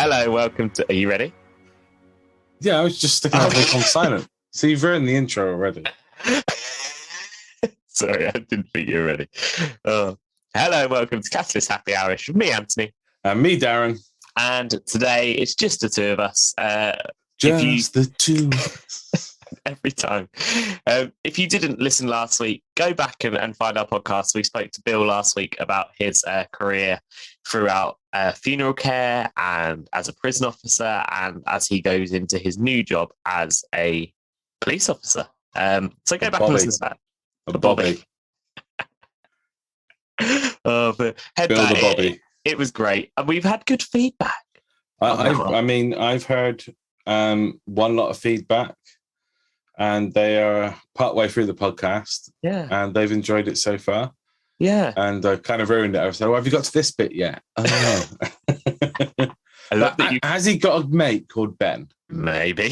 Hello, welcome to... Are you ready? Yeah, I was just sticking everything on silent. So you've ruined the intro already. Sorry, I didn't think you were ready. Hello, welcome to Catalyst Happy Hourish with me, Antony. And me, Darren. And today it's just the two of us. The two. Every time. If you didn't listen last week, go back and find our podcast. We spoke to Bill last week about his career throughout funeral care and as a prison officer and as he goes into his new job as a police officer. So go back and listen to that. Bobby. But head Bill back. the Bobby. It was great. And we've had good feedback. I've heard one lot of feedback. And they are partway through the podcast. Yeah. And they've enjoyed it so far. Yeah. And I kind of ruined it. I was like, well, have you got to this bit yet? Oh, no. I love that Has he got a mate called Ben? Maybe.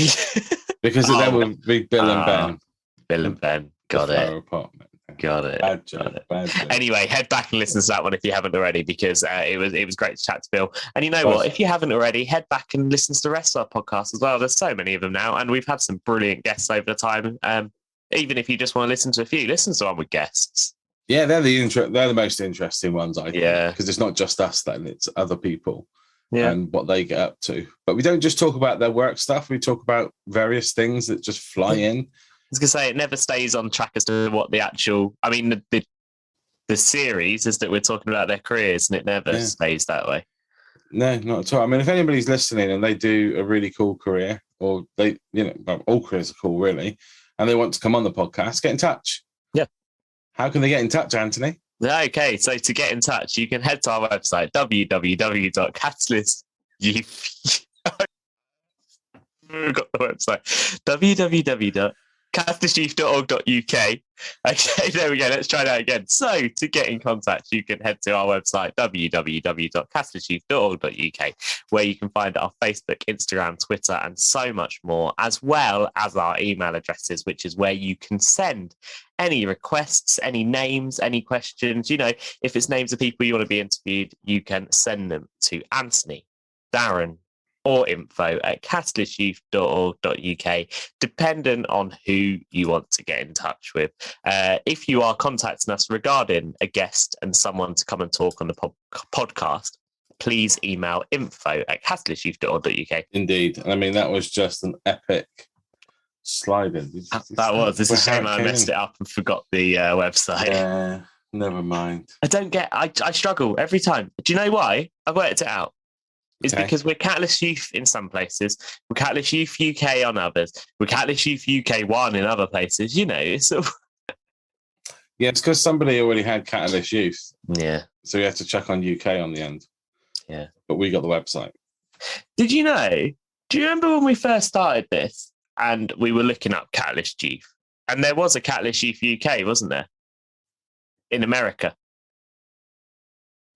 Because then would be Bill and Ben. Bill and Ben. Got it. Apartment. Got it. Bad joke. Anyway, head back and listen to that one if you haven't already, because it was great to chat to Bill. And you know what? If you haven't already, head back and listen to the rest of our podcasts as well. There's so many of them now, and we've had some brilliant guests over the time. Even if you just want to listen to a few, listen to one with guests. Yeah, they're the most interesting ones, I think. Yeah, because it's not just us then; it's other people. Yeah. And what they get up to. But we don't just talk about their work stuff. We talk about various things that just fly in. I was going to say, it never stays on track as to what the actual... I mean, the series is that we're talking about their careers, and it never stays that way. No, not at all. I mean, if anybody's listening and they do a really cool career, or they, all careers are cool, really, and they want to come on the podcast, get in touch. Yeah. How can they get in touch, Anthony? Okay, so to get in touch, you can head to our website, www.catalystyouth. We've got the website, www.catalystyouth.org.uk. Okay, there we go. Let's try that again. So to get in contact, you can head to our website, www.catalystyouth.org.uk, where you can find our Facebook, Instagram, Twitter, and so much more, as well as our email addresses, which is where you can send any requests, any names, any questions. If it's names of people you want to be interviewed, you can send them to Antony, Darren, or info@catalystyouth.org.uk, depending on who you want to get in touch with. If you are contacting us regarding a guest and someone to come and talk on the podcast, please email info@catalystyouth.org.uk. Indeed. I mean, that was just an epic sliding. That was. It's a shame I messed it up and forgot the website. Yeah, never mind. I struggle every time. Do you know why? I've worked it out. It's because we're Catalyst Youth in some places, we're Catalyst Youth UK on others, we're Catalyst Youth UK 1 in other places. It's sort of... Yeah, it's because somebody already had Catalyst Youth. Yeah. So we had to check on UK on the end. Yeah. But we got the website. Do you remember when we first started this and we were looking up Catalyst Youth? And there was a Catalyst Youth UK, wasn't there? In America.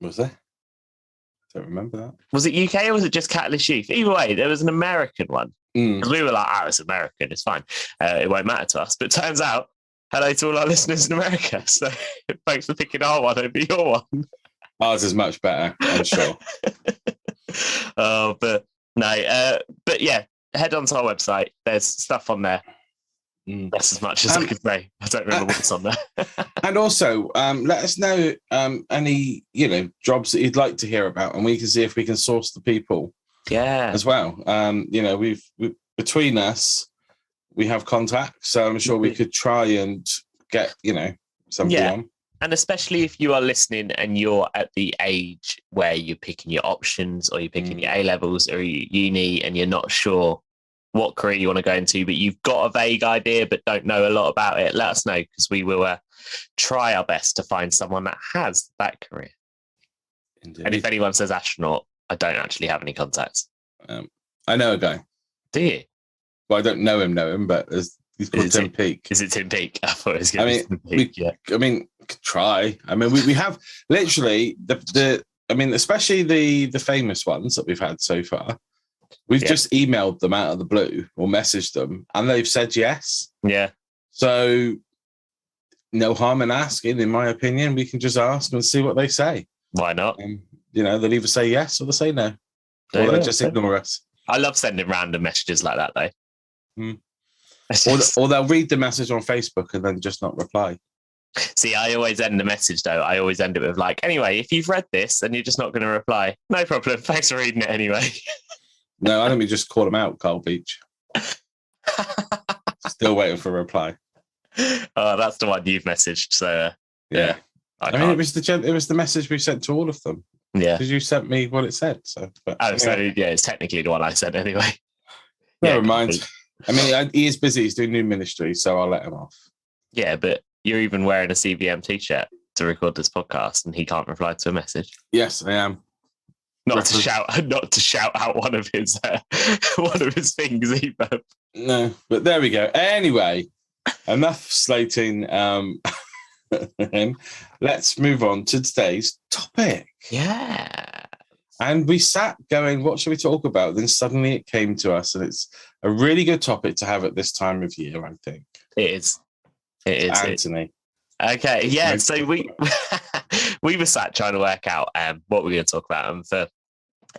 Was there? Don't remember that. Was it UK or was it just Catalyst Youth? Either way, there was an American one. Because we were like, it's American, it's fine. It won't matter to us. But it turns out, hello to all our listeners in America. So thanks for picking our one over your one. Ours is much better, I'm sure. But yeah, head on to our website. There's stuff on there. That's as much as I can say. I don't remember what's on there. And also, let us know any jobs that you'd like to hear about, and we can see if we can source the people. Yeah, as well. We've between us, we have contacts, so I'm sure we could try and get somebody on. And especially if you are listening and you're at the age where you're picking your options, or you're picking your A levels or your uni, and you're not sure what career you want to go into, but you've got a vague idea but don't know a lot about it, let us know, because we will try our best to find someone that has that career. Indeed. And if anyone says astronaut, I don't actually have any contacts. I know a guy. Do you? Well, I don't know him, but he's called Tim Peake. Is it Tim Peake? I thought it was going to be Tim Peake. Could try. I mean, we have literally especially the famous ones that we've had so far. We've just emailed them out of the blue or messaged them, and they've said yes. Yeah. So no harm in asking, in my opinion. We can just ask and see what they say. Why not? They'll either say yes or they'll say no. Or they'll just ignore us. I love sending random messages like that, though. Or they'll read the message on Facebook and then just not reply. See, I always end the message, though. I always end it with like, anyway, if you've read this and you're just not going to reply, no problem. Thanks for reading it anyway. No, I think we just call them out, Carl Beach. Still waiting for a reply. Oh, that's the one you've messaged. So yeah. I mean, it was the message we sent to all of them. Yeah. Because you sent me what it said. So, so yeah, it's technically the one I sent anyway. Never mind. I mean, he is busy. He's doing new ministry, so I'll let him off. Yeah, but you're even wearing a CVM t-shirt to record this podcast, and he can't reply to a message. Yes, I am. Not to shout out one of his things either. No, but there we go. Anyway, enough slating. Let's move on to today's topic. Yeah. And we sat going, what should we talk about? Then suddenly it came to us, and it's a really good topic to have at this time of year, I think. It is. Antony. Okay, yeah. So we were sat trying to work out what we're going to talk about. And for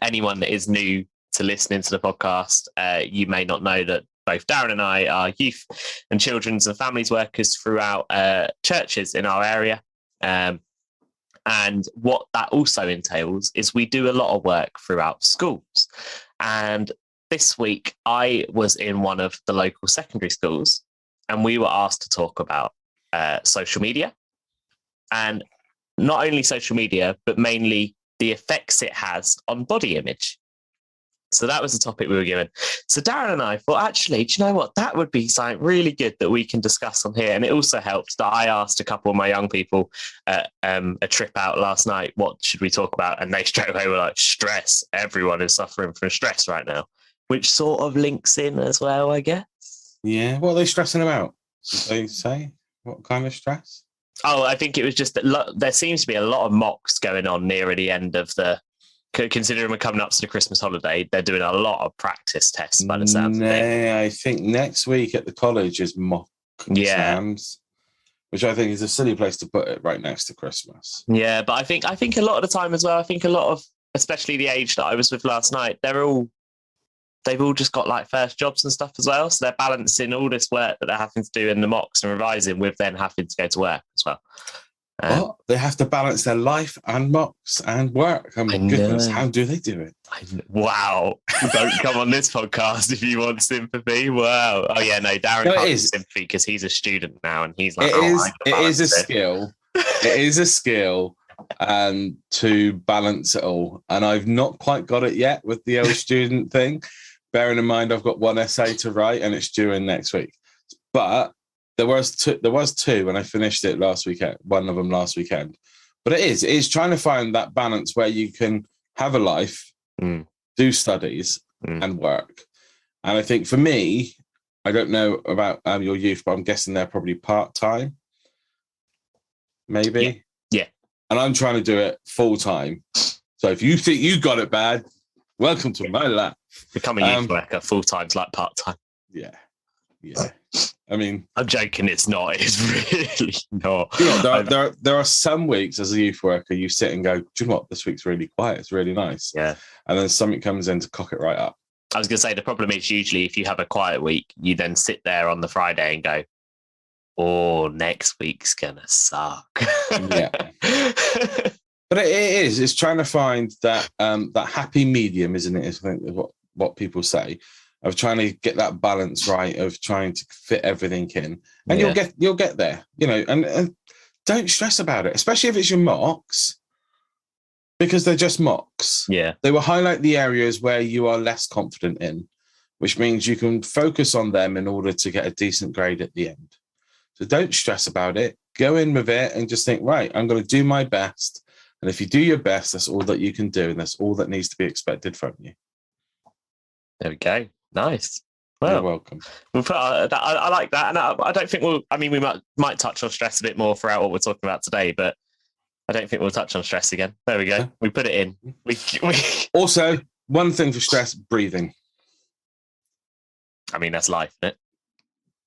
anyone that is new to listening to the podcast, you may not know that both Darren and I are youth and children's and families workers throughout churches in our area. And what that also entails is we do a lot of work throughout schools. And this week, I was in one of the local secondary schools, and we were asked to talk about social media. And not only social media, but mainly the effects it has on body image. So that was the topic we were given. So Darren and I thought, actually, do you know what? That would be something really good that we can discuss on here. And it also helps that I asked a couple of my young people at a trip out last night, what should we talk about? And they straight away were like, stress. Everyone is suffering from stress right now, which sort of links in as well, I guess. Yeah. What are they stressing about? Did they say? What kind of stress? Oh, I think it was just that there seems to be a lot of mocks going on near the end of the... Considering we're coming up to the Christmas holiday, they're doing a lot of practice tests by the sounds of it. I think next week at the college is mock exams, which I think is a silly place to put it right next to Christmas. Yeah, but I think a lot of the time as well, I think a lot of, especially the age that I was with last night, they've all just got like first jobs and stuff as well. So they're balancing all this work that they're having to do in the mocks and revising with then having to go to work as well. They have to balance their life and mocks and work. Oh my goodness, how do they do it? Wow. Don't come on this podcast if you want sympathy. Wow. Oh yeah, no, Darren can't get sympathy because he's a student now and he's like, it is a skill. It is a skill to balance it all. And I've not quite got it yet with the old student thing. Bearing in mind I've got one essay to write and it's due in next week. But There was two, and I finished it last weekend. One of them last weekend, but it is trying to find that balance where you can have a life, do studies, and work. And I think for me, I don't know about your youth, but I'm guessing they're probably part-time, maybe. Yeah. And I'm trying to do it full-time. So if you think you got it bad, welcome to my life. Becoming a youth worker full-time's like part-time. Yeah. I mean, I'm joking. It's not. It's really not. You know, there are some weeks as a youth worker you sit and go, do you know what? This week's really quiet. It's really nice. Yeah. And then something comes in to cock it right up. I was going to say the problem is usually if you have a quiet week, you then sit there on the Friday and go, "Oh, next week's gonna suck." Yeah. But it is. It's trying to find that that happy medium, isn't it? I think what people say. Of trying to get that balance right, of trying to fit everything in, and you'll get there, you know. And don't stress about it, especially if it's your mocks, because they're just mocks. Yeah, they will highlight the areas where you are less confident in, which means you can focus on them in order to get a decent grade at the end. So don't stress about it. Go in with it and just think, right, I'm going to do my best. And if you do your best, that's all that you can do, and that's all that needs to be expected from you. There we go. Nice. Well, you're welcome. I like that, and I don't think we'll. I mean, we might touch on stress a bit more throughout what we're talking about today, but I don't think we'll touch on stress again. There we go. Yeah. We put it in. We Also, one thing for stress: breathing. I mean, that's life, isn't it?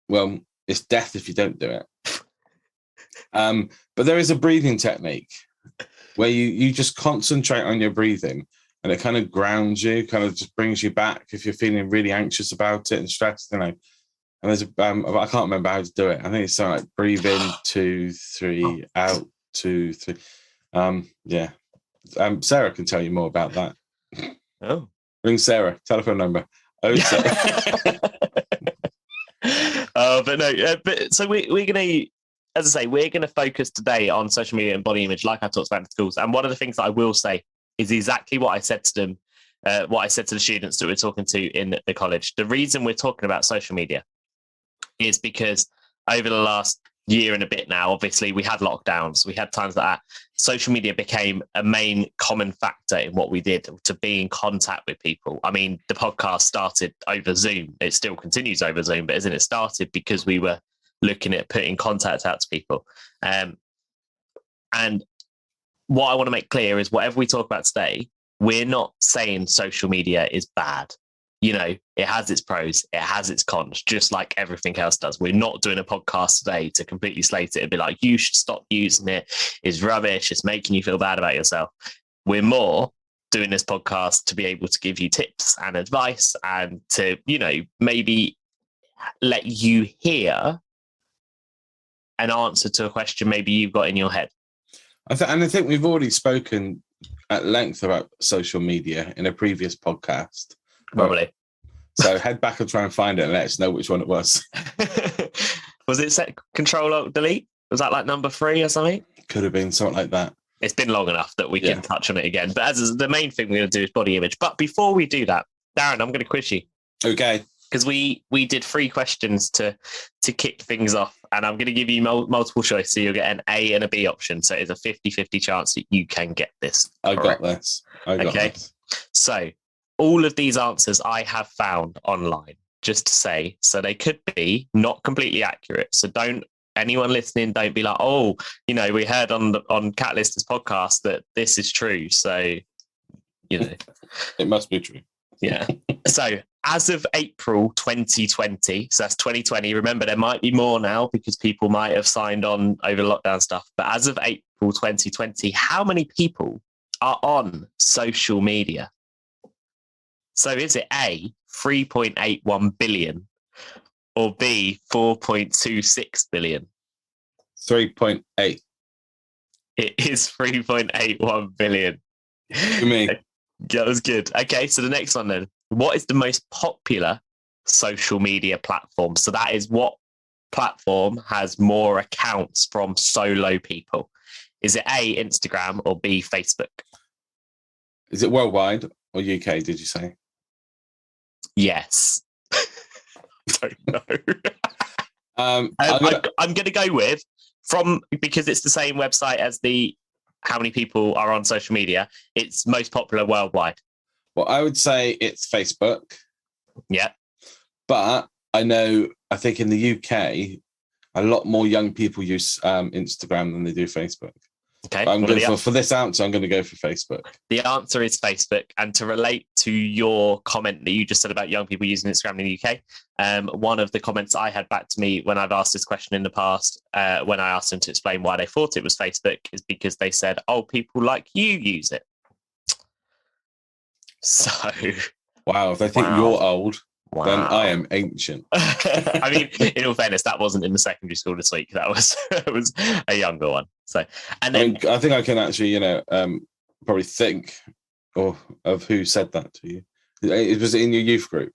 Well, it's death if you don't do it. But there is a breathing technique where you just concentrate on your breathing and it kind of grounds you, kind of just brings you back if you're feeling really anxious about it and stressed, And there's I can't remember how to do it. I think it's something like breathe in 2, 3, out 2, 3. Yeah. Sarah can tell you more about that. Oh. Ring Sarah, telephone number. But no, so we're gonna, as I say, we're gonna focus today on social media and body image, like I talked about in schools. And one of the things that I will say is exactly what I said to them, what I said to the students that we're talking to in the college. The reason we're talking about social media is because over the last year and a bit now, obviously we had lockdowns, we had times that social media became a main common factor in what we did to be in contact with people. I mean, the podcast started over Zoom. It still continues over Zoom, but isn't it started because we were looking at putting contact out to people. And what I want to make clear is whatever we talk about today, we're not saying social media is bad. You know, it has its pros, it has its cons, just like everything else does. We're not doing a podcast today to completely slate it and be like, you should stop using it. It's rubbish. It's making you feel bad about yourself. We're more doing this podcast to be able to give you tips and advice and to, you know, maybe let you hear an answer to a question maybe you've got in your head. I think we've already spoken at length about social media in a previous podcast. Probably. So head back and try and find it and let us know which one it was. Was it set Control-Alt-Delete? Was that like number 3 or something? Could have been something like that. It's been long enough that we can touch on it again. But as the main thing we're going to do is body image. But before we do that, Darren, I'm going to quiz you. Okay. Because we did 3 questions to kick things off. And I'm going to give you multiple choice. So you'll get an A and a B option. So it's a 50-50 chance that you can get this. I got this. So all of these answers I have found online, just to say, so they could be not completely accurate. So anyone listening, don't be like, oh, you know, we heard on Cat Lister's podcast that this is true. So, you know. It must be true. Yeah. So as of April 2020, so that's 2020, remember there might be more now because people might have signed on over lockdown stuff. But as of April 2020, how many people are on social media? So is it A, 3.81 billion or B, 4.26 billion? 3.8. It is 3.81 billion. For me. That was good. Okay, so the next one then. What is the most popular social media platform? So that is what platform has more accounts from solo people. Is it A, Instagram or B, Facebook? Is it worldwide or UK, did you say? Yes. Don't know. I'm going to go with because it's the same website as how many people are on social media. It's most popular worldwide. Well, I would say it's Facebook. Yeah. But I think in the UK, a lot more young people use Instagram than they do Facebook. Okay. For this answer, I'm going to go for Facebook. The answer is Facebook. And to relate to your comment that you just said about young people using Instagram in the UK, one of the comments I had back to me when I've asked this question in the past, when I asked them to explain why they thought it was Facebook, is because they said, oh, people like you use it. So. Wow, if they think you're old, then I am ancient. I mean, in all fairness, that wasn't in the secondary school this week. That was it was a younger one. So, and then I think I can actually, probably think of who said that to you. It was in your youth group.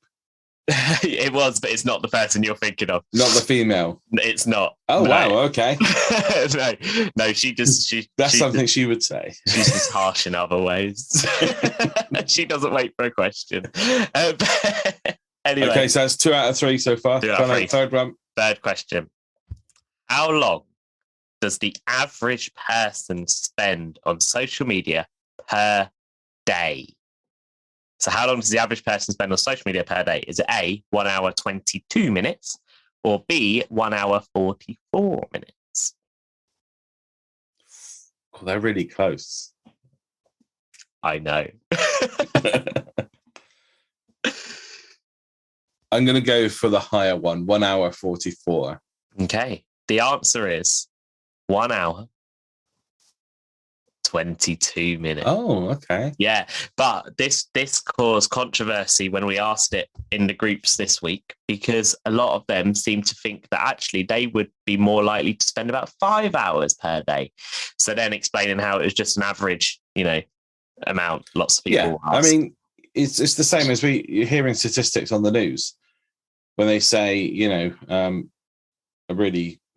It was, but it's not the person you're thinking of. Not the female. It's not. Oh, no. Wow. Okay. No. That's something she would say. She's just harsh in other ways. She doesn't wait for a question. Anyway. Okay, so that's 2 out of 3 so far. 2 out of 3. Third one. Third question. How long does the average person spend on social media per day? So how long does the average person spend on social media per day? Is it A, 1 hour, 22 minutes, or B, 1 hour, 44 minutes? Oh, they're really close. I know. I'm going to go for the higher one, 1 hour, 44. Okay. The answer is 1 hour, 22 minutes. Oh, okay. Yeah, but this caused controversy when we asked it in the groups this week, because a lot of them seem to think that actually they would be more likely to spend about 5 hours per day. So then explaining how it was just an average, amount. Lots of people I ask. mean, it's the same as you're hearing statistics on the news when they say, there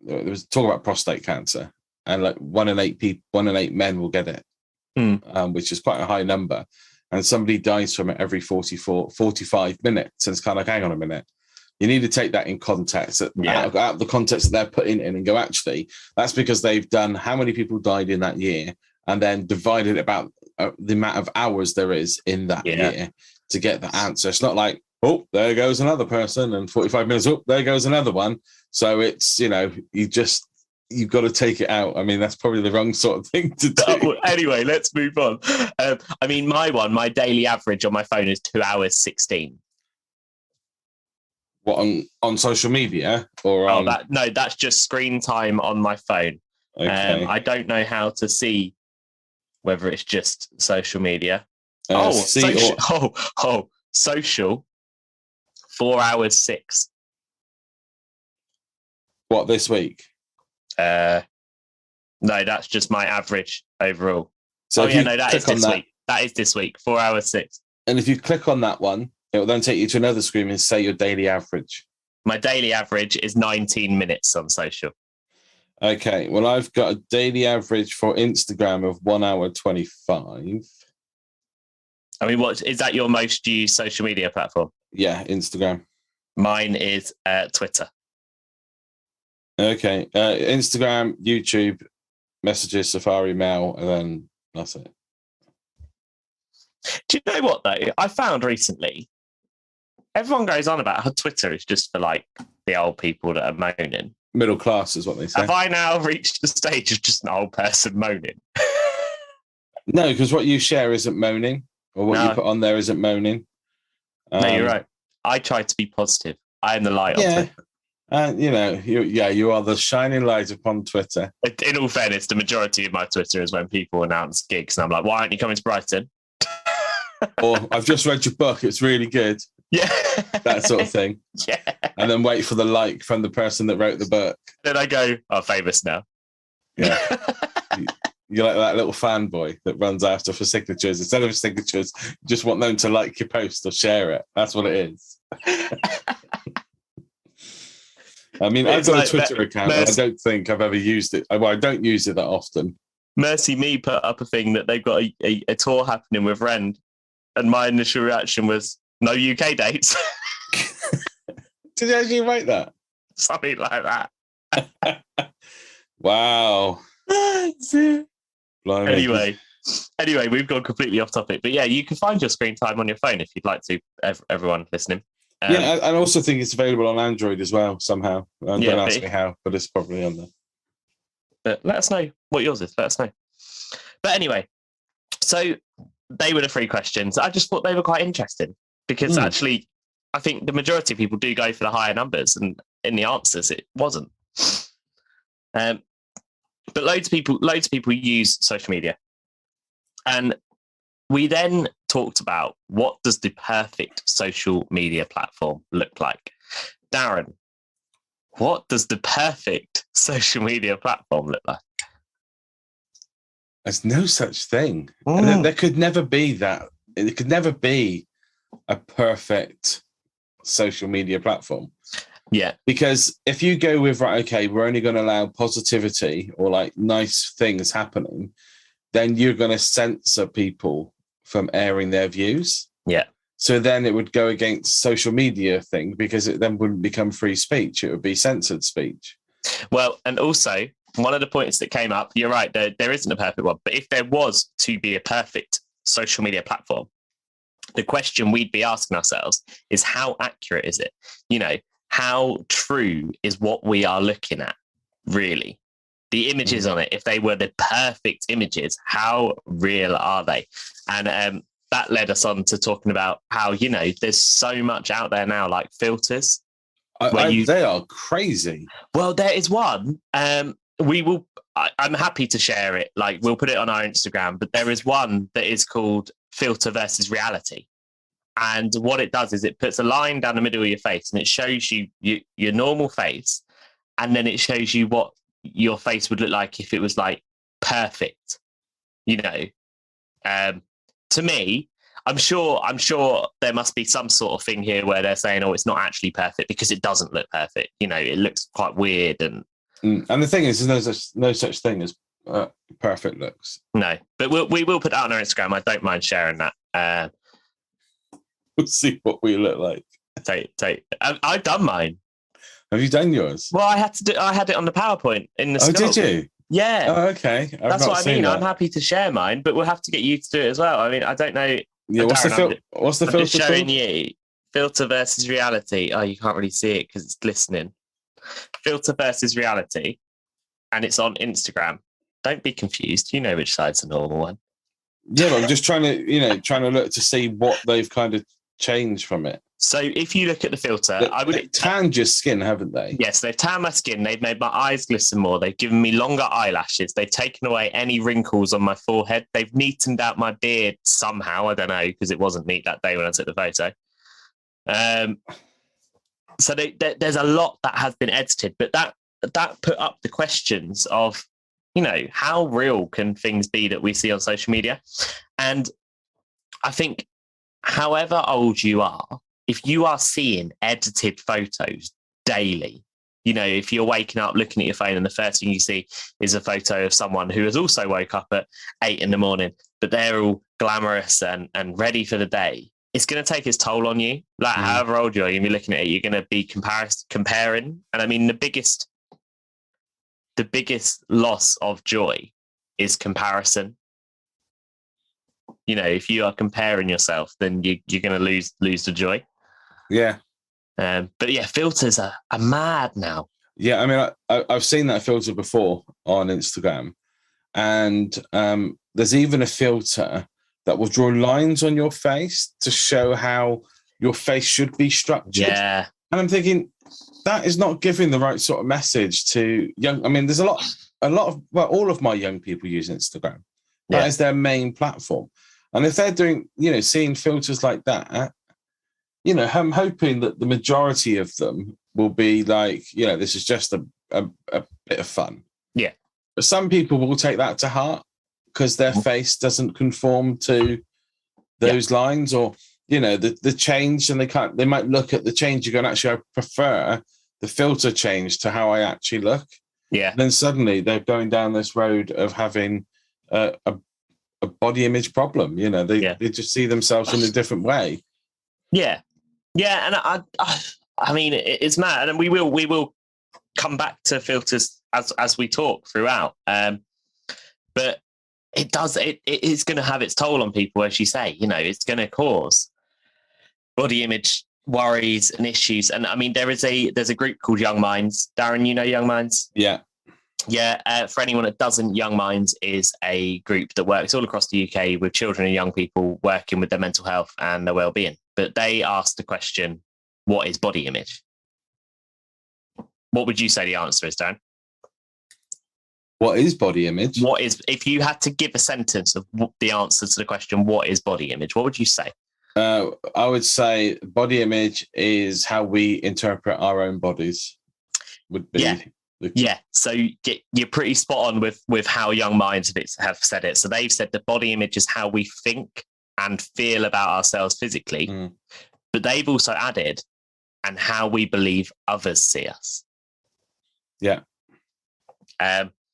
was talk about prostate cancer, and like 1 in 8 men will get it, which is quite a high number. And somebody dies from it every 45 minutes. And it's kind of like, hang on a minute. You need to take that in context, out of the context that they're putting in, and go, actually, that's because they've done how many people died in that year, and then divided about the amount of hours there is in that year to get the answer. It's not like, oh, there goes another person, and 45 minutes, oh, there goes another one. So it's, you've got to take it out. I mean, that's probably the wrong sort of thing to do. Anyway, let's move on. My daily average on my phone is 2 hours 16. What, on social media or on? No, that's just screen time on my phone. Okay. I don't know how to see whether it's just social media. Social. 4 hours 6. What, this week? No, that's just my average overall. So that is this week. That is this week. 4 hours 6. And if you click on that one, it will then take you to another screen and say your daily average. My daily average is 19 minutes on social. Okay, well, I've got a daily average for Instagram of 1 hour 25. I mean, what is that? Your most used social media platform? Yeah, Instagram. Mine is Twitter. Okay, Instagram, YouTube, Messages, Safari, Mail, and then that's it. Do you know what, though? I found recently, everyone goes on about how Twitter is just for, like, the old people that are moaning. Middle class is what they say. Have I now reached the stage of just an old person moaning? No, because what you share isn't moaning, or what you put on there isn't moaning. No, you're right. I try to be positive. I am the light on Twitter. And you are the shining light upon Twitter. In all fairness, the majority of my Twitter is when people announce gigs, and I'm like, "Why aren't you coming to Brighton?" Or I've just read your book; it's really good. Yeah, that sort of thing. Yeah, and then wait for the like from the person that wrote the book. Then I go, "Oh, famous now." Yeah, you're like that little fanboy that runs after for signatures. Instead of signatures, you just want them to like your post or share it. That's what it is. I mean, I've got a Twitter account, and I don't think I've ever used it. Well, I don't use it that often. Mercy Me put up a thing that they've got a tour happening with Rend, and my initial reaction was, no UK dates. Did you actually write that? Something like that. Wow. Anyway, we've gone completely off topic. But yeah, you can find your screen time on your phone if you'd like to, everyone listening. I also think it's available on Android as well, somehow. Don't ask me how, but it's probably on there. But let us know what yours is. Let us know. But anyway, so they were the 3 questions. I just thought they were quite interesting because actually, I think the majority of people do go for the higher numbers, and in the answers, it wasn't. But loads of people use social media, and we then talked about what does the perfect social media platform look like. Darren, what does the perfect social media platform look like? There's no such thing. There could never be that. It could never be a perfect social media platform. Yeah. Because if you go with, right, okay, we're only going to allow positivity or like nice things happening, then you're going to censor people from airing their views. Yeah. So then it would go against social media thing, because it then wouldn't become free speech. It would be censored speech. Well, and also one of the points that came up, you're right, there isn't a perfect one, but if there was to be a perfect social media platform, the question we'd be asking ourselves is, how accurate is it? How true is what we are looking at, really? The images on it, if they were the perfect images, how real are they? And that led us on to talking about how, there's so much out there now, like filters. They are crazy. Well, there is one. we will. I'm happy to share it. Like, we'll put it on our Instagram. But there is one that is called Filter versus Reality. And what it does is it puts a line down the middle of your face and it shows you your normal face. And then it shows you what your face would look like if it was like perfect, you know. To me, I'm sure there must be some sort of thing here where they're saying, oh, it's not actually perfect because it doesn't look perfect. You know, it looks quite weird. And the thing is, there's no such thing as perfect looks. No, but we will put that on our Instagram. I don't mind sharing that. We'll see what we look like. I've done mine. Have you done yours? Well, I had it on the PowerPoint in the. Oh, did you? Yeah. Oh, okay. That's what I mean. I'm happy to share mine, but we'll have to get you to do it as well. I mean, I don't know. Yeah. What's the filter? I'm just showing you Filter versus Reality. Oh, you can't really see it because it's glistening. Filter versus Reality, and it's on Instagram. Don't be confused. You know which side's the normal one. Yeah, but I'm just trying to look to see what they've kind of changed from it. So if you look at the filter, they've tanned your skin, haven't they? Yes, they've tanned my skin. They've made my eyes glisten more. They've given me longer eyelashes. They've taken away any wrinkles on my forehead. They've neatened out my beard somehow. I don't know, because it wasn't neat that day when I took the photo. So there's a lot that has been edited, but that put up the questions of, you know, how real can things be that we see on social media? And I think however old you are, if you are seeing edited photos daily, you know, if you're waking up looking at your phone and the first thing you see is a photo of someone who has also woke up at 8 a.m, but they're all glamorous and ready for the day, it's going to take its toll on you. Like, however old you are, you're going to be looking at it, you're going to be comparing. And I mean, the biggest loss of joy is comparison. You know, if you are comparing yourself, then you're going to lose the joy. Yeah. But yeah, filters are mad now. Yeah, I mean, I've seen that filter before on Instagram, and there's even a filter that will draw lines on your face to show how your face should be structured. Yeah. And I'm thinking, that is not giving the right sort of message to young. I mean, there's a lot of, well, all of my young people use Instagram. That is their main platform. And if they're doing, you know, seeing filters like that, you know, I'm hoping that the majority of them will be like, you know, this is just a bit of fun. Yeah. But some people will take that to heart because their face doesn't conform to those lines, or, you know, the change, and they might look at the change. You go, actually, I prefer the filter change to how I actually look. Yeah. And then suddenly they're going down this road of having a body image problem. You know, they just see themselves in a different way. Yeah. Yeah. And I mean, it's mad. And we will come back to filters as we talk throughout. But it is going to have its toll on people, as you say. You know, it's going to cause body image worries and issues. And I mean, there's a group called Young Minds. Darren, you know Young Minds? Yeah. Yeah. For anyone that doesn't, Young Minds is a group that works all across the UK with children and young people working with their mental health and their well-being. But they asked the question, what is body image? What would you say the answer is, Darren? What is body image? If you had to give a sentence of the answer to the question, what is body image? What would you say? I would say body image is how we interpret our own bodies. Would be. Yeah. So you're pretty spot on with how Young Minds have said it. So they've said that body image is how we think and feel about ourselves physically. But they've also added, and how we believe others see us. Yeah.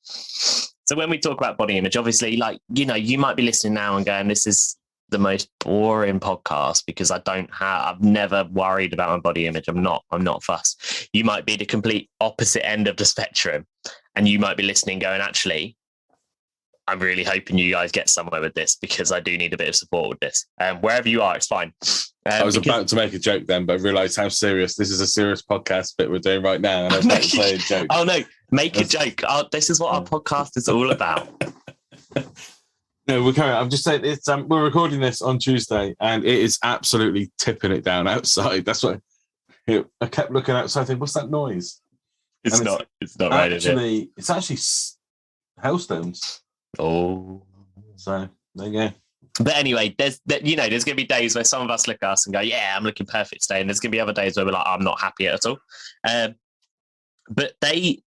So when we talk about body image, obviously, like, you know, you might be listening now and going, this is the most boring podcast because I've never worried about my body image. I'm not fussed. You might be the complete opposite end of the spectrum, and you might be listening going, actually, I'm really hoping you guys get somewhere with this because I do need a bit of support with this. Wherever you are, it's fine. I was about to make a joke then, but realised how serious. This is a serious podcast bit we're doing right now, and I was about to say a joke. Oh no, make a joke. This is what our podcast is all about. No, we're carrying on. I'm just saying it's we're recording this on Tuesday, and it is absolutely tipping it down outside. That's why I kept looking outside, thinking, what's that noise? It's And not. It's not right. Is it? It's actually hailstones. Oh. So there you go. But anyway, there's going to be days where some of us look at us and go, yeah, I'm looking perfect today. And there's going to be other days where we're like, I'm not happy at all. But they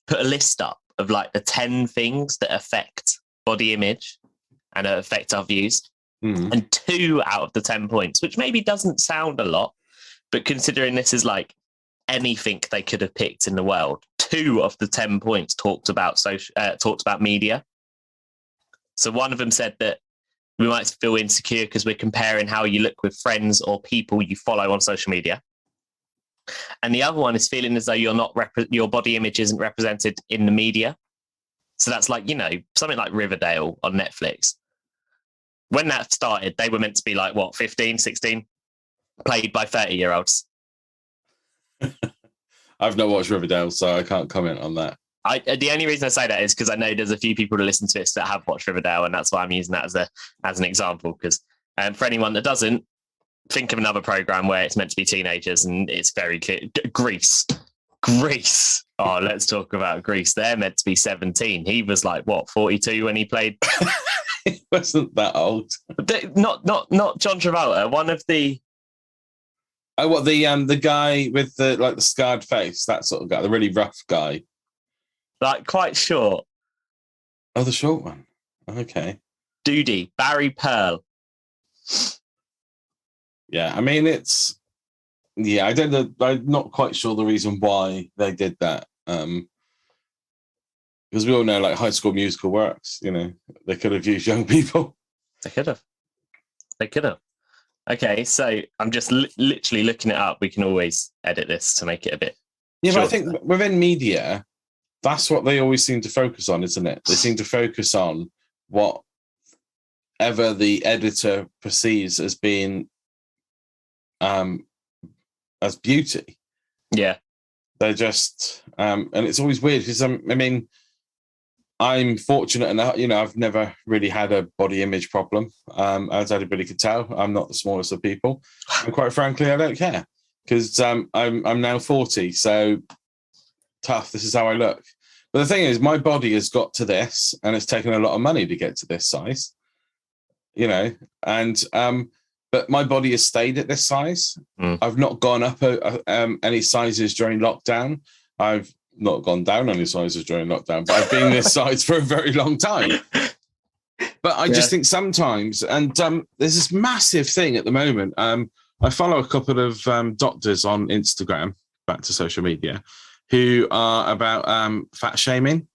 put a list up of like the 10 things that affect body image and affect our views. Mm. And 2 out of the 10 points, which maybe doesn't sound a lot, but considering this is like anything they could have picked in the world, 2 of the 10 points talked about media. So one of them said that we might feel insecure because we're comparing how you look with friends or people you follow on social media. And the other one is feeling as though your body image isn't represented in the media. So that's like, something like Riverdale on Netflix. When that started, they were meant to be like, 15, 16, played by 30-year-olds. I've not watched Riverdale, so I can't comment on that. The only reason I say that is because I know there's a few people that listen to this that have watched Riverdale, and that's why I'm using that as an example. Because for anyone that doesn't, think of another program where it's meant to be teenagers and it's very clear. Grease. Oh, let's talk about Grease. They're meant to be 17. He was like 42 when he played. He wasn't that old. Not John Travolta. One of the. Oh, what the guy with the scarred face, that sort of guy, the really rough guy. Like quite short. Oh, the short one. Okay. Doody, Barry Pearl. Yeah, I mean I don't know. I'm not quite sure the reason why they did that. Because we all know, like, High School Musical works. They could have used young people. They could have. Okay, so I'm just literally looking it up. We can always edit this to make it a bit. Yeah, shorter. but I think within media, that's what they always seem to focus on, isn't it? They seem to focus on whatever the editor perceives as being as beauty. Yeah. They're just and it's always weird because I'm fortunate enough, I've never really had a body image problem. As everybody could tell, I'm not the smallest of people. And quite frankly, I don't care because I'm now 40, so tough. This is how I look. But the thing is, my body has got to this, and it's taken a lot of money to get to this size, and but my body has stayed at this size. I've not gone up any sizes during lockdown. I've not gone down any sizes during lockdown, but I've been this size for a very long time. But I just think sometimes, and there's this massive thing at the moment. I follow a couple of doctors on Instagram, back to social media, who are about fat shaming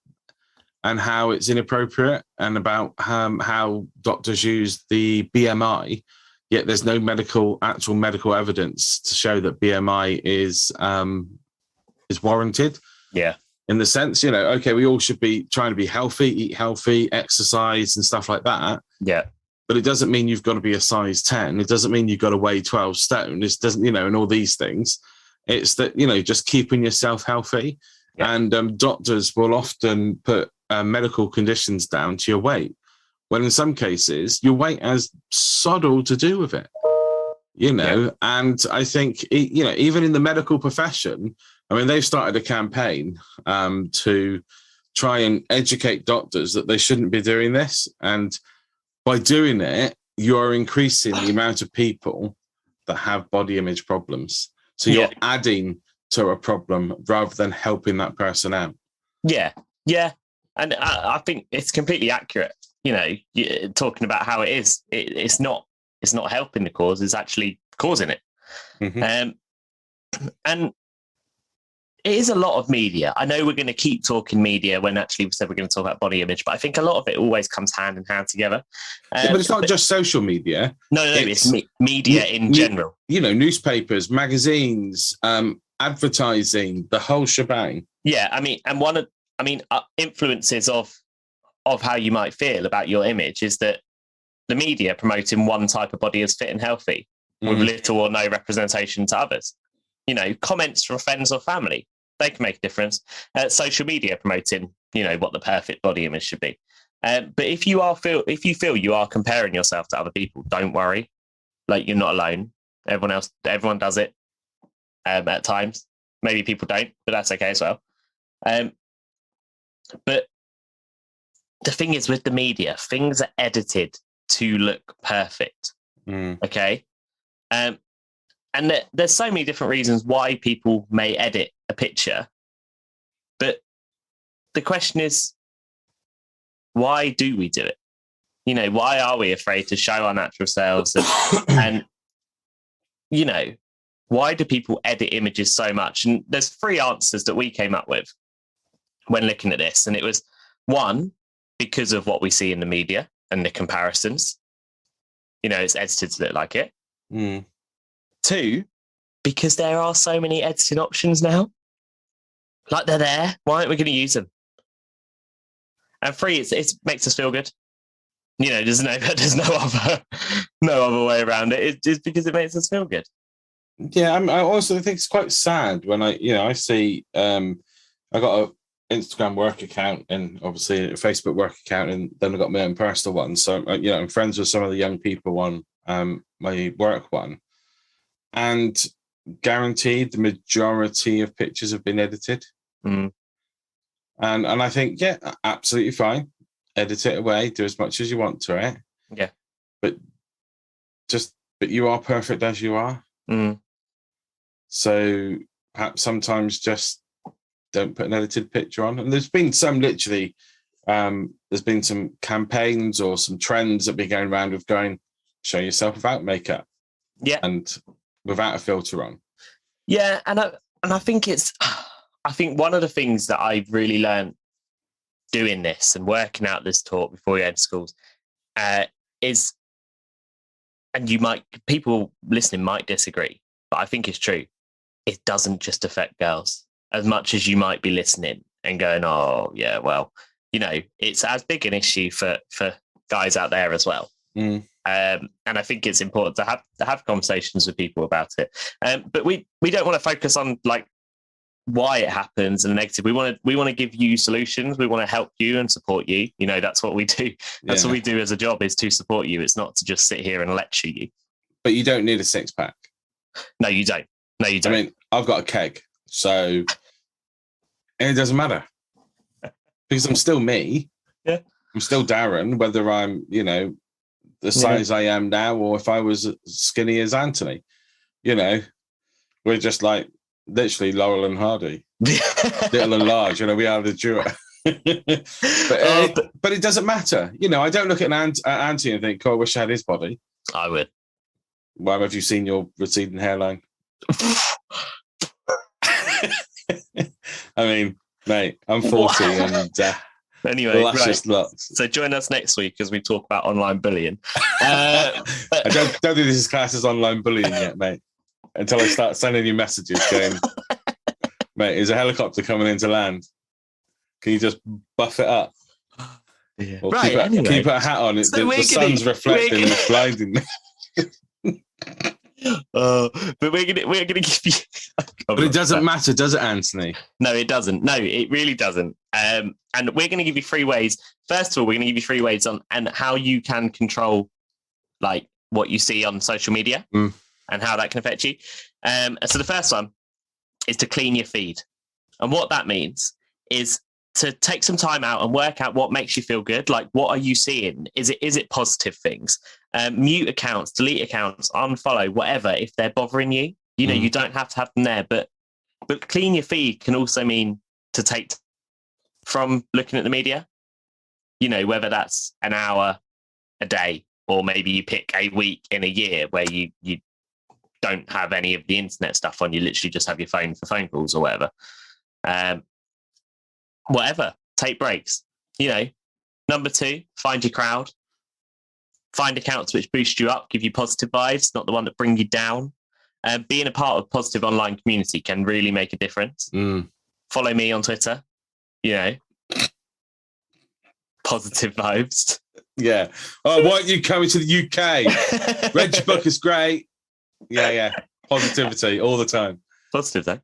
and how it's inappropriate, and about how doctors use the BMI, yet there's no actual medical evidence to show that BMI is warranted. Yeah. In the sense, okay, we all should be trying to be healthy, eat healthy, exercise and stuff like that. Yeah. But it doesn't mean you've got to be a size 10. It doesn't mean you've got to weigh 12 stone. It doesn't, and all these things. It's that, just keeping yourself healthy. Yeah. And doctors will often put medical conditions down to your weight, when in some cases your weight has sod all to do with it, Yeah. And I think, even in the medical profession, they've started a campaign to try and educate doctors that they shouldn't be doing this. And by doing it, you're increasing the amount of people that have body image problems. So you're adding to a problem rather than helping that person out. Yeah. Yeah. And I think it's completely accurate. You're talking about how it is. It's not helping the cause, it's actually causing it. Mm-hmm. And it is a lot of media. I know we're going to keep talking media when actually we said we're going to talk about body image, but I think a lot of it always comes hand in hand together. But it's not just social media. No, it's media in general. Newspapers, magazines, advertising, the whole shebang. Yeah, influences of how you might feel about your image is that the media promoting one type of body as fit and healthy with little or no representation to others. Comments from friends or family, they can make a difference. Social media promoting, what the perfect body image should be. But if you feel you are comparing yourself to other people, don't worry. Like, you're not alone. Everyone does it at times. Maybe people don't, but that's okay as well. But the thing is, with the media, things are edited to look perfect. Okay. And there's so many different reasons why people may edit a picture. But the question is, why do we do it? You know, why are we afraid to show our natural selves? And you know, why do people edit images so much? And there's 3 answers that we came up with when looking at this. And it was, 1, because of what we see in the media and the comparisons. You know, it's edited to look like it. 2, because there are so many editing options now. Like, they're there. Why aren't we going to use them? And 3, it makes us feel good. You know, there's no other way around it. It's because it makes us feel good. Yeah, I also think it's quite sad when I see I got an Instagram work account and obviously a Facebook work account, and then I got my own personal one. So I'm friends with some of the young people on my work one, and guaranteed the majority of pictures have been edited. And I think, yeah, absolutely fine. Edit it away, do as much as you want to it. Yeah. But you are perfect as you are. So perhaps sometimes just don't put an edited picture on. And there's been some literally, there's been some campaigns or some trends that be going around with going, show yourself without makeup. Yeah. And without a filter on. Yeah. And I think I think one of the things that I've really learned doing this and working out this talk before you head to schools is, and people listening might disagree, but I think it's true. It doesn't just affect girls as much as you might be listening and going, oh yeah, well, you know, it's as big an issue for guys out there as well. And I think it's important to have conversations with people about it. But we don't want to focus on like why it happens and the negative. We want to give you solutions. We want to help you and support you. You know, that's what we do. That's what we do as a job, is to support you. It's not to just sit here and lecture you. But you don't need a 6-pack. No, you don't. I mean, I've got a keg, so and it doesn't matter because I'm still me. Yeah, I'm still Darren, whether I'm, you know, the size I am now or if I was skinny as Antony. You know, we're just like literally Laurel and Hardy, little and large. You know, we are the duo. but it doesn't matter. You know, I don't look at Antony and think, "Oh, I wish I had his body." I would. Why have you seen your receding hairline? I mean, mate, I'm 40 and anyway, luscious looks. So join us next week as we talk about online bullying. I don't do this as class as online bullying yet, mate. Until I start sending you messages going, mate, is a helicopter coming into land? Can you just buff it up? Yeah. Or keep a hat on. So the sun's reflecting and it's blinding me. But we're gonna give you. But it doesn't matter, does it, Antony? No, it doesn't. No, it really doesn't. And we're going to give you 3 ways. First of all, we're going to give you 3 ways on and how you can control like what you see on social media and how that can affect you. So the first one is to clean your feed, and what that means is to take some time out and work out what makes you feel good. Like, what are you seeing? Is it positive things? Mute accounts, delete accounts, unfollow, whatever, if they're bothering you. You know, you don't have to have them there, but clean your feed can also mean to take from looking at the media, you know, whether that's an hour a day, or maybe you pick a week in a year where you don't have any of the internet stuff on. You literally just have your phone for phone calls or whatever. Whatever, take breaks. You know, number 2, find your crowd. Find accounts which boost you up, give you positive vibes, not the one that bring you down. Being a part of a positive online community can really make a difference. Follow me on Twitter, you know, positive vibes. Yeah. Oh, why aren't you coming to the UK? Read your book, is great. Yeah. Positivity all the time. Positive though.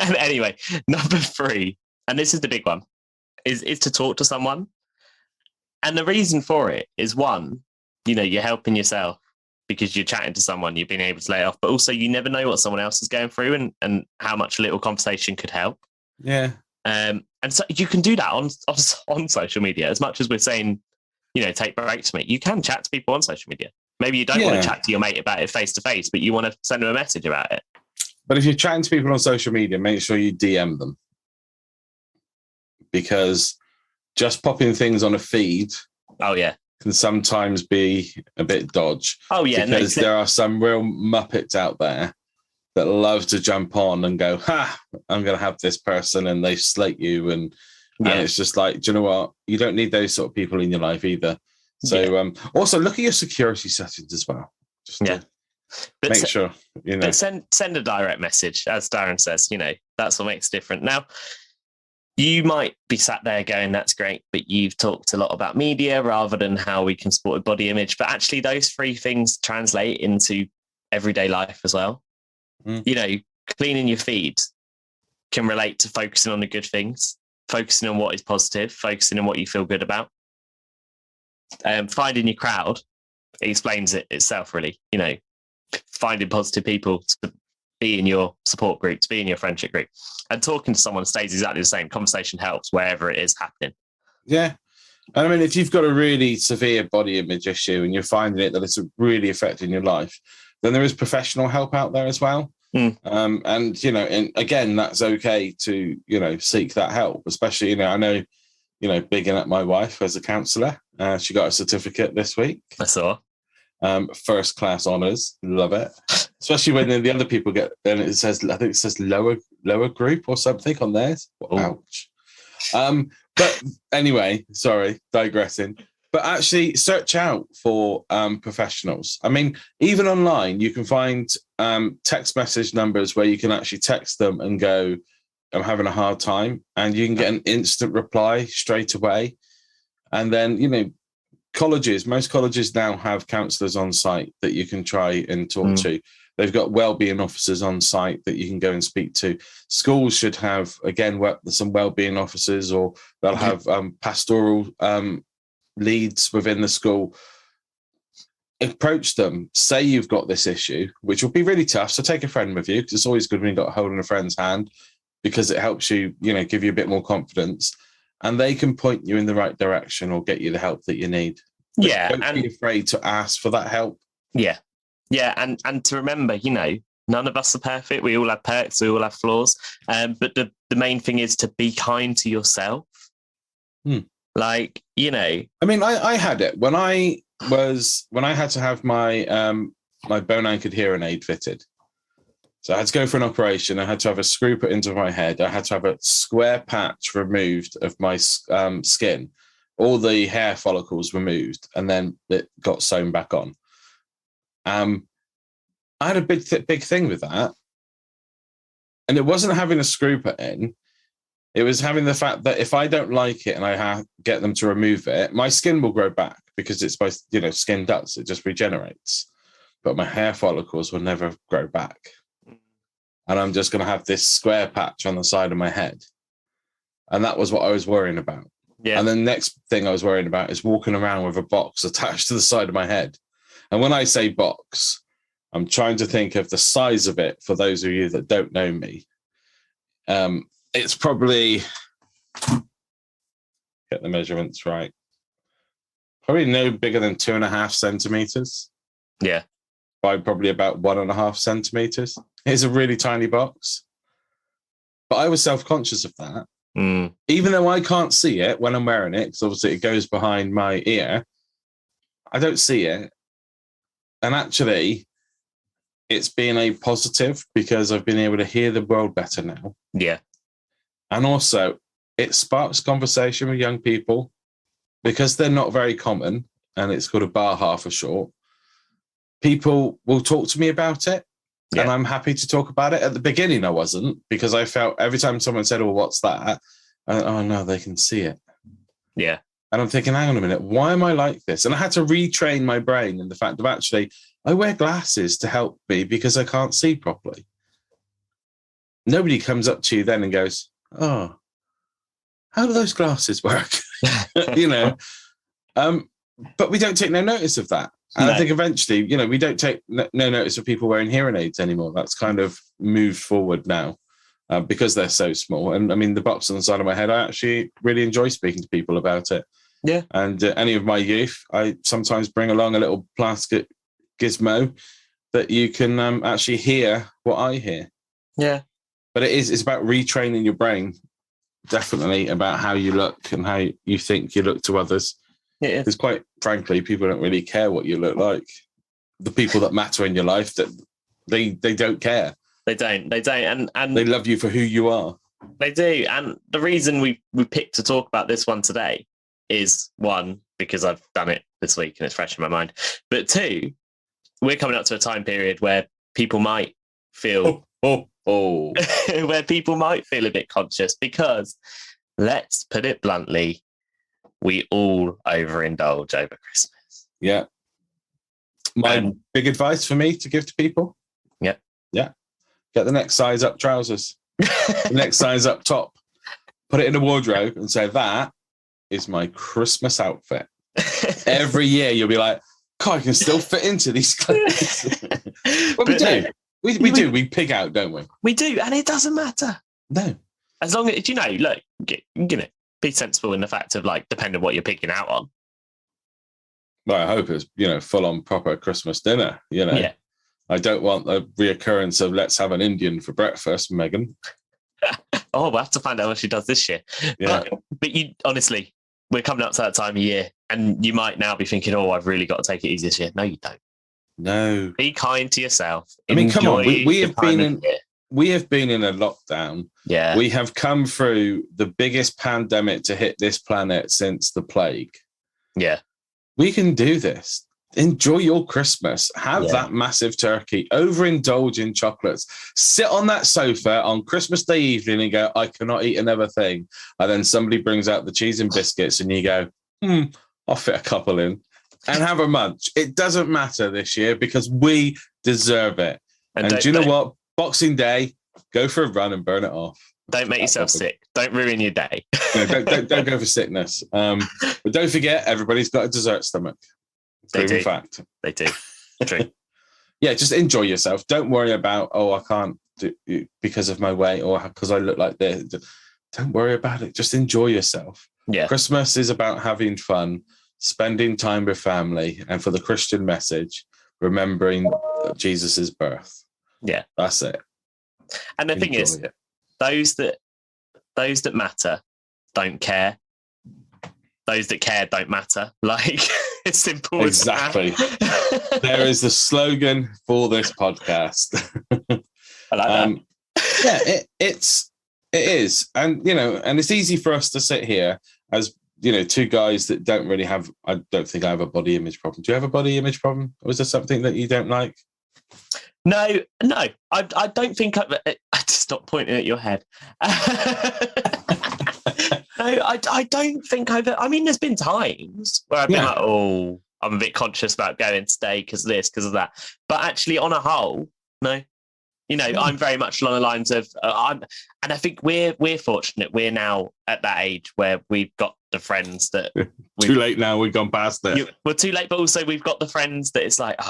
And anyway, number 3, and this is the big one, is to talk to someone. And the reason for it is, 1, you know, you're helping yourself because you're chatting to someone, you've been able to lay it off, but also you never know what someone else is going through and how much a little conversation could help. Yeah. And so you can do that on social media. As much as we're saying, take breaks from it, you can chat to people on social media. Maybe you don't want to chat to your mate about it face to face, but you want to send them a message about it. But if you're chatting to people on social media, make sure you DM them, because just popping things on a feed, can sometimes be a bit dodge. Oh yeah, because there are some real muppets out there that love to jump on and go, I'm going to have this person, and they slate you, and it's just like, do you know what? You don't need those sort of people in your life either. So also look at your security settings as well. Just make sure, But send a direct message, as Darren says, that's what makes it different. Now, you might be sat there going, that's great, but you've talked a lot about media rather than how we can support a body image. But actually those three things translate into everyday life as well. Cleaning your feed can relate to focusing on the good things, focusing on what is positive, focusing on what you feel good about. Finding your crowd, it explains it itself, really. Finding positive people to be in your support group, to be in your friendship group, and talking to someone stays exactly the same. Conversation helps wherever it is happening. Yeah. And I mean, if you've got a really severe body image issue and you're finding it that it's really affecting your life, then there is professional help out there as well. And and again, that's okay to seek that help. Especially, I know, bigging up my wife as a counsellor. She got a certificate this week. I saw. First class honours, love it. Especially when the other people get, and I think it says lower group or something on theirs. Ouch. But anyway, sorry, digressing. But actually, search out for professionals. I mean, even online, you can find text message numbers where you can actually text them and go, I'm having a hard time, and you can get an instant reply straight away. And then, most colleges now have counsellors on site that you can try and talk to. They've got wellbeing officers on site that you can go and speak to. Schools should have, again, some wellbeing officers, or they'll have pastoral leads within the school. Approach them, say you've got this issue, which will be really tough. So take a friend with you, because it's always good when you've got holding a friend's hand, because it helps you, give you a bit more confidence, and they can point you in the right direction or get you the help that you need. But don't be afraid to ask for that help. And to remember, none of us are perfect. We all have perks, we all have flaws. But the main thing is to be kind to yourself. Like, I mean, I had it when I had to have my my bone anchored hearing aid fitted. So I had to go for an operation. I had to have a screw put into my head. I had to have a square patch removed of my skin. All the hair follicles removed, and then it got sewn back on. I had a big thing with that. And it wasn't having a screw put in. It was having the fact that if I don't like it and I get them to remove it, my skin will grow back, because it's supposed, skin does. It just regenerates. But my hair follicles will never grow back. And I'm just going to have this square patch on the side of my head. And that was what I was worrying about. Yeah. And the next thing I was worrying about is walking around with a box attached to the side of my head. And when I say box, I'm trying to think of the size of it for those of you that don't know me. It's probably, get the measurements right, probably no bigger than 2.5 centimeters. Yeah. By probably about 1.5 centimeters. It's a really tiny box. But I was self-conscious of that. Even though I can't see it when I'm wearing it, because obviously it goes behind my ear, I don't see it. And actually, it's been a positive, because I've been able to hear the world better now. Yeah. And also, it sparks conversation with young people, because they're not very common, and it's called a Baha for short. People will talk to me about it, and I'm happy to talk about it. At the beginning, I wasn't, because I felt every time someone said, "Oh, what's that?" Oh no, they can see it. Yeah. And I'm thinking, hang on a minute, why am I like this? And I had to retrain my brain in the fact of actually, I wear glasses to help me because I can't see properly. Nobody comes up to you then and goes, "Oh, how do those glasses work?" But we don't take no notice of that. And I think eventually, we don't take no notice of people wearing hearing aids anymore. That's kind of moved forward now. because they're so small. And I mean, the box on the side of my head, I actually really enjoy speaking to people about it. Yeah. And any of my youth, I sometimes bring along a little plastic gizmo that you can actually hear what I hear. Yeah. But it's about retraining your brain, definitely, about how you look and how you think you look to others. Yeah. Because quite frankly, people don't really care what you look like. The people that matter in your life, that they don't care. They don't. And they love you for who you are. They do. And the reason we picked to talk about this one today is, one, because I've done it this week and it's fresh in my mind. But two, we're coming up to a time period where people might feel where people might feel a bit conscious, because let's put it bluntly, we all overindulge over Christmas. Yeah. My big advice for me to give to people. Yeah. Yeah. Get the next size up trousers, the next size up top, put it in a wardrobe and say, that is my Christmas outfit. Every year you'll be like, God, I can still fit into these clothes. But we do. We do. We pig out, don't we? We do. And it doesn't matter. No. As long as, look, be sensible in the fact of, like, depending on what you're picking out on. Well, I hope it's, full on proper Christmas dinner, Yeah. I don't want a reoccurrence of let's have an Indian for breakfast, Megan. Oh, we'll have to find out what she does this year. Yeah. But you, honestly, we're coming up to that time of year, and you might now be thinking, oh, I've really got to take it easy this year. No, you don't. No. Be kind to yourself. I mean, come on. We have been in a lockdown. Yeah. We have come through the biggest pandemic to hit this planet since the plague. Yeah. We can do this. Enjoy your Christmas. Have that massive turkey. Overindulge in chocolates. Sit on that sofa on Christmas Day evening and go, I cannot eat another thing. And then somebody brings out the cheese and biscuits and you go, I'll fit a couple in. And have a munch. It doesn't matter this year because we deserve it. And do you know what? Boxing Day, go for a run and burn it off. Don't make yourself sick. Don't ruin your day. No, don't go for sickness. But don't forget, everybody's got a dessert stomach. Proven fact. They do. True. Yeah, just enjoy yourself. Don't worry about, I can't do it because of my weight or because I look like this. Don't worry about it. Just enjoy yourself. Yeah. Christmas is about having fun, spending time with family, and for the Christian message, remembering Jesus's birth. Yeah. That's it. And the thing is, those that matter don't care. Those that care don't matter. Like, it's simple. Exactly. There is the slogan for this podcast. I like that. Yeah, it is. And, and it's easy for us to sit here as, two guys that don't really have, I don't think I have a body image problem. Do you have a body image problem? Or is there something that you don't like? No. I don't think I just stop pointing at your head. No, I don't think I mean, there's been times where I've been like, I'm a bit conscious about going today because of this, because of that. But actually, on a whole, no. I'm very much along the lines of, and I think we're fortunate. We're now at that age where we've got the friends that... Too late now, we've gone past it. We're too late, but also we've got the friends that it's like,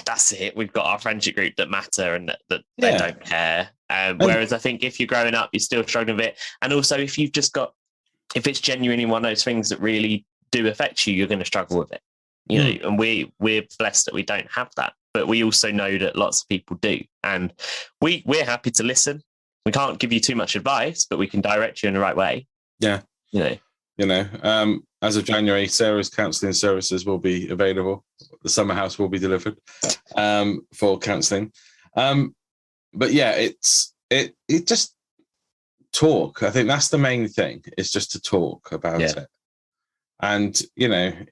that's it. We've got our friendship group that matter and that they don't care. Whereas I think if you're growing up, you're still struggling with it. And also if it's genuinely one of those things that really do affect you, you're going to struggle with it. And we're blessed that we don't have that. But we also know that lots of people do. And we're happy to listen. We can't give you too much advice, but we can direct you in the right way. Yeah. As of January, Sarah's counselling services will be available. The summer house will be delivered for counselling. But yeah, it just talk. I think that's the main thing. It's just to talk about it. And,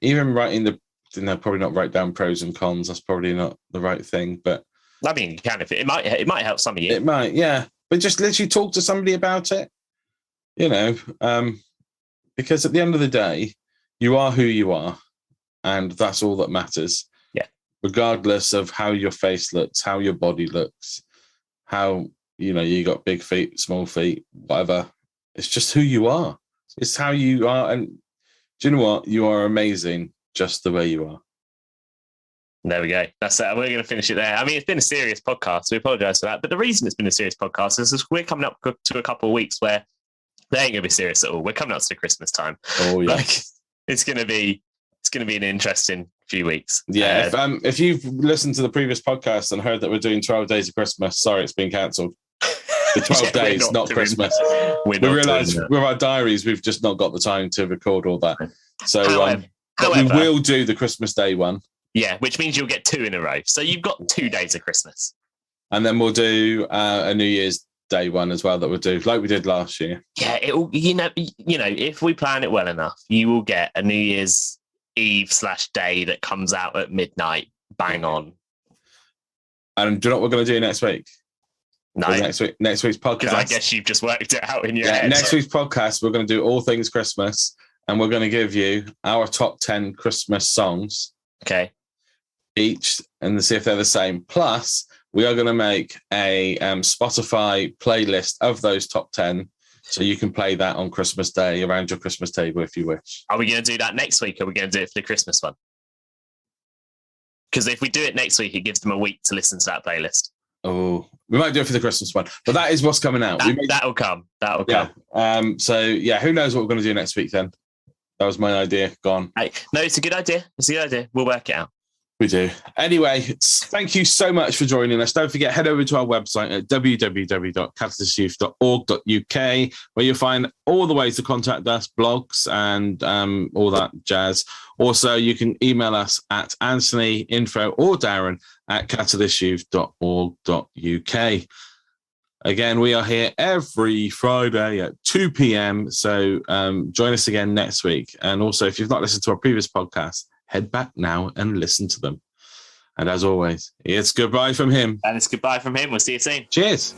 even writing probably not write down pros and cons. That's probably not the right thing. But I mean, you can if it might help some of you. It might, yeah. But just literally talk to somebody about it. Because at the end of the day, you are who you are, and that's all that matters. Yeah. Regardless of how your face looks, how your body looks, how, you got big feet, small feet, whatever. It's just who you are. It's how you are. And do you know what? You are amazing just the way you are. There we go. That's it. We're going to finish it there. I mean, it's been a serious podcast. We apologise for that. But the reason it's been a serious podcast is we're coming up to a couple of weeks where they ain't going to be serious at all. We're coming up to the Christmas time. Oh, yeah. Like, it's going to be an interesting few weeks. Yeah. If you've listened to the previous podcast and heard that we're doing 12 days of Christmas, sorry, it's been cancelled. The 12 days, not Christmas. We realised with our diaries, we've just not got the time to record all that. So but we will do the Christmas Day one. Yeah, which means you'll get 2 in a row. So you've got 2 days of Christmas. And then we'll do a New Year's Day one as well that we'll do, like we did last year. Yeah, it'll, if we plan it well enough, you will get a New Year's Eve/day that comes out at midnight, bang on. And do you know what we're going to do next week? No. Next week's podcast. Because I guess you've just worked it out in your head. Next week's podcast, we're going to do all things Christmas, and we're going to give you our top 10 Christmas songs. Okay. Each, and see if they're the same. Plus, we are going to make a Spotify playlist of those top 10, so you can play that on Christmas Day around your Christmas table if you wish. Are we going to do that next week, or are we going to do it for the Christmas one? Because if we do it next week, it gives them a week to listen to that playlist. Oh, we might do it for the Christmas one, but that is what's coming out. That'll come. So, who knows what we're going to do next week then? That was my idea. Gone. Hey, no, it's a good idea. We'll work it out. We do. Anyway, thank you so much for joining us. Don't forget, head over to our website at www.catalystyouth.org.uk, where you'll find all the ways to contact us, blogs, and all that jazz. Also, you can email us at Antony, info, or Darren at catalystyouth.org.uk. Again, we are here every Friday at 2 p.m. So join us again next week. And also, if you've not listened to our previous podcast, head back now and listen to them. And as always, it's goodbye from him. And it's goodbye from him. We'll see you soon. Cheers.